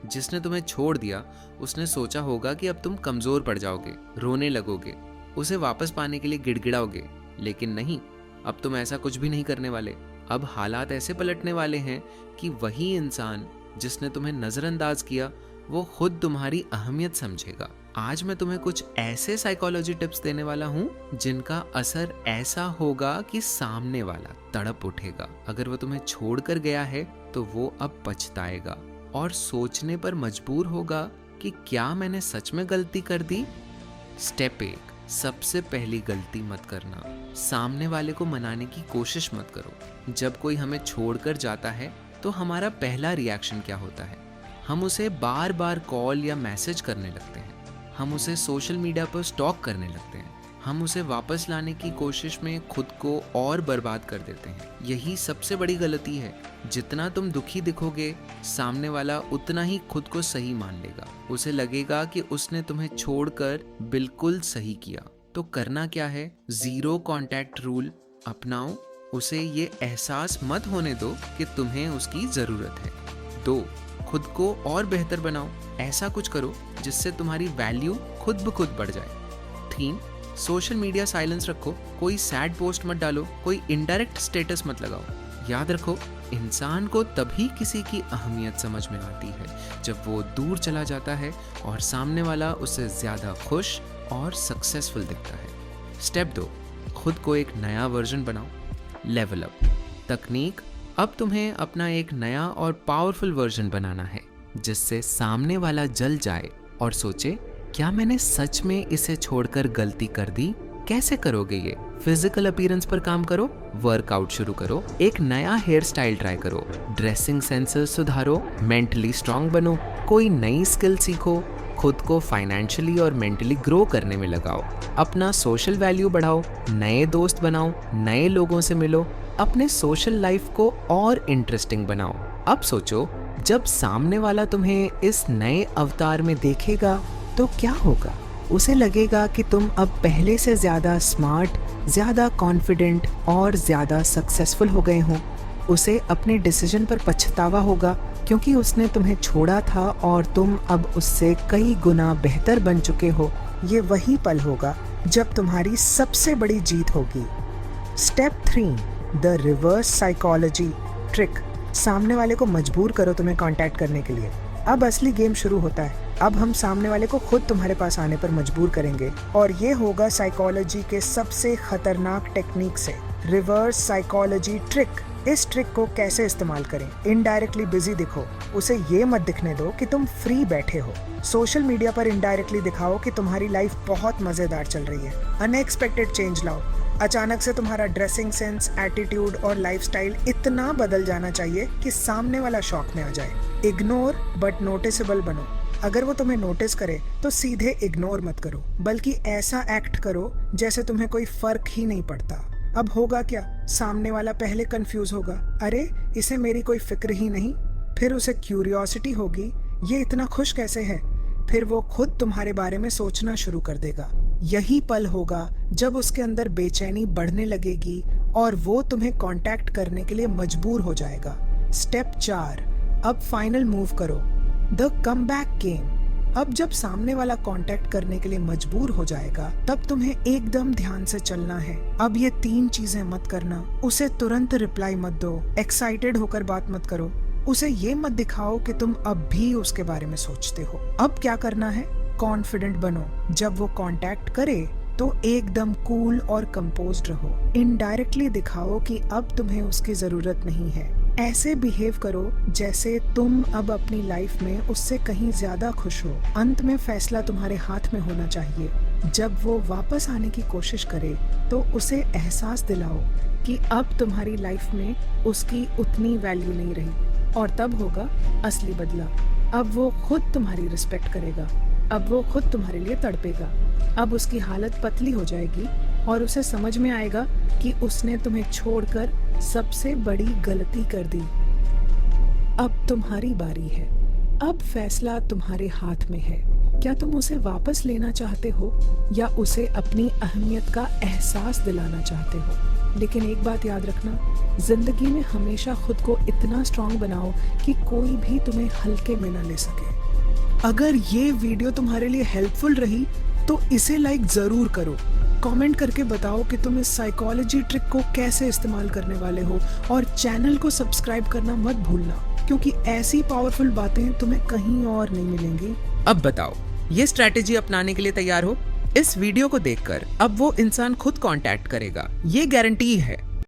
जिसने तुम्हें छोड़ दिया उसने सोचा होगा कि अब तुम कमजोर पड़ जाओगे, रोने लगोगे, उसे वापस पाने के लिए गिड़गिड़ाओगे, लेकिन नहीं, अब तुम ऐसा कुछ भी नहीं करने वाले। अब हालात ऐसे पलटने वाले हैं कि वही इंसान जिसने तुम्हें नजरअंदाज किया वो खुद तुम्हारी अहमियत समझेगा। आज मैं तुम्हें कुछ ऐसे साइकोलॉजी टिप्स देने वाला हूँ जिनका असर ऐसा होगा कि सामने वाला तड़प उठेगा। अगर वो तुम्हें छोड़कर गया है तो वो अब पछताएगा और सोचने पर मजबूर होगा कि क्या मैंने सच में गलती कर दी। स्टेप 1, सबसे पहली गलती मत करना। सामने वाले को मनाने की कोशिश मत करो। जब कोई हमें छोड़कर जाता है तो हमारा पहला रिएक्शन क्या होता है? हम उसे बार बार कॉल या मैसेज करने लगते हैं, हम उसे सोशल मीडिया पर स्टॉक करने लगते हैं, हम उसे वापस लाने की कोशिश में खुद को और बर्बाद कर देते हैं। यही सबसे बड़ी गलती है। जितना तुम दुखी दिखोगे सामने वाला उतना ही खुद को सही मान लेगा। उसे लगेगा कि उसने तुम्हें छोड़कर बिल्कुल सही किया। तो करना क्या है? 0 कॉन्टैक्ट रूल अपनाओ। उसे ये एहसास मत होने दो कि तुम्हें उसकी जरूरत है। 2, खुद को और बेहतर बनाओ। ऐसा कुछ करो जिससे तुम्हारी वैल्यू खुद ब खुद बढ़ जाए। 3, सोशल मीडिया साइलेंस रखो। कोई सैड पोस्ट मत डालो, कोई इनडायरेक्ट स्टेटस मत लगाओ। याद रखो, इंसान को तभी किसी की अहमियत समझ में आती है जब वो दूर चला जाता है और सामने वाला उससे ज्यादा खुश और सक्सेसफुल दिखता है। स्टेप 2, खुद को एक नया वर्जन बनाओ। Level up. तकनीक, अब तुम्हें अपना एक नया और पावरफुल वर्जन बनाना है जिससे सामने वाला जल जाए और सोचे, क्या मैंने सच में इसे छोड़कर गलती कर दी? कैसे करोगे ये? फिजिकल अपीयरेंस पर काम करो, वर्कआउट शुरू करो, एक नया हेयर स्टाइल ट्राई करो, ड्रेसिंग सेंसेस सुधारो, मेंटली स्ट्रांग बनो, कोई नई स्किल सीखो, खुद को फाइनेंशियली और मेंटली ग्रो करने में लगाओ, अपना सोशल वैल्यू बढ़ाओ, नए दोस्त बनाओ, नए लोगों से मिलो, अपने सोशल लाइफ को और इंटरेस्टिंग बनाओ। अब सोचो, जब सामने वाला तुम्हें इस नए अवतार में देखेगा तो क्या होगा? उसे लगेगा कि तुम अब पहले से ज़्यादा स्मार्ट, ज़्यादा कॉन्फिडेंट और ज़्यादा सक्सेसफुल हो गए हो। उसे अपने डिसीजन पर पछतावा होगा क्योंकि उसने तुम्हें छोड़ा था और तुम अब उससे कई गुना बेहतर बन चुके हो। ये वही पल होगा जब तुम्हारी सबसे बड़ी जीत होगी। Step 3, the reverse psychology trick. सामने वाले को मजबूर करो तुम्हें कांटेक्ट करने के लिए। अब असली गेम शुरू होता है। अब हम सामने वाले को खुद तुम्हारे पास आने पर मजबूर करेंगे और ये होगा साइकोलॉजी के सबसे खतरनाक टेक्निक से, रिवर्स साइकोलॉजी ट्रिक। इस ट्रिक को कैसे इस्तेमाल करें? इनडायरेक्टली बिजी दिखो, उसे ये मत दिखने दो कि तुम फ्री बैठे हो। सोशल मीडिया पर इनडायरेक्टली दिखाओ कि तुम्हारी लाइफ बहुत मजेदार चल रही है। अनएक्सपेक्टेड चेंज लाओ। अचानक से तुम्हारा ड्रेसिंग सेंस, एटीट्यूड और लाइफस्टाइल इतना बदल जाना चाहिए कि सामने वाला शॉक में आ जाए। इग्नोर बट नोटिसेबल बनो। अगर वो तुम्हें नोटिस करे तो सीधे इग्नोर मत करो, बल्कि ऐसा एक्ट करो जैसे तुम्हें कोई फर्क ही नहीं पड़ता। अब होगा क्या? सामने वाला पहले कंफ्यूज होगा, अरे इसे मेरी कोई फिक्र ही नहीं। फिर उसे क्यूरियोसिटी होगी, ये इतना खुश कैसे है? फिर वो खुद तुम्हारे बारे में सोचना शुरू कर देगा। यही पल होगा जब उसके अंदर बेचैनी बढ़ने लगेगी और वो तुम्हें कांटेक्ट करने के लिए मजबूर हो जाएगा। स्टेप 4, अब फाइनल मूव करो, द कमबैक गेम। अब जब सामने वाला कांटेक्ट करने के लिए मजबूर हो जाएगा तब तुम्हें एकदम ध्यान से चलना है। अब ये 3 चीजें मत करना। उसे तुरंत रिप्लाई मत दो, एक्साइटेड होकर बात मत करो, उसे ये मत दिखाओ कि तुम अब भी उसके बारे में सोचते हो। अब क्या करना है? कॉन्फिडेंट बनो। जब वो कांटेक्ट करे तो एकदम कूल और कंपोज्ड रहो। इनडायरेक्टली दिखाओ कि अब तुम्हें उसकी जरूरत नहीं है। ऐसे बिहेव करो जैसे तुम अब अपनी लाइफ में उससे कहीं ज्यादा खुश हो। अंत में फैसला तुम्हारे हाथ में होना चाहिए। जब वो वापस आने की कोशिश करे तो उसे एहसास दिलाओ कि अब तुम्हारी लाइफ में उसकी उतनी वैल्यू नहीं रही, और तब होगा असली बदला। अब वो खुद तुम्हारी रिस्पेक्ट करेगा, अब वो खुद तुम्हारे लिए तड़पेगा। अब उसकी हालत पतली हो जाएगी और उसे समझ में आएगा कि उसने तुम्हें छोड़कर सबसे बड़ी गलती कर दी। अब तुम्हारी बारी है। अब फैसला तुम्हारे हाथ में है। क्या तुम उसे वापस लेना चाहते हो या उसे अपनी अहमियत का एहसास दिलाना चाहते हो? लेकिन एक बात याद रखना, जिंदगी में हमेशा खुद को इतना स्ट्रांग बनाओ कि कोई भी तुम्हें हल्के में ना ले सके। अगर ये वीडियो तुम्हारे लिए हेल्पफुल रही तो इसे लाइक जरूर करो। कमेंट करके बताओ कि तुम इस साइकोलॉजी ट्रिक को कैसे इस्तेमाल करने वाले हो, और चैनल को सब्सक्राइब करना मत भूलना, क्योंकि ऐसी पावरफुल बातें तुम्हें कहीं और नहीं मिलेंगी। अब बताओ, ये स्ट्रैटेजी अपनाने के लिए तैयार हो? इस वीडियो को देखकर अब वो इंसान खुद कांटेक्ट करेगा, ये गारंटी है।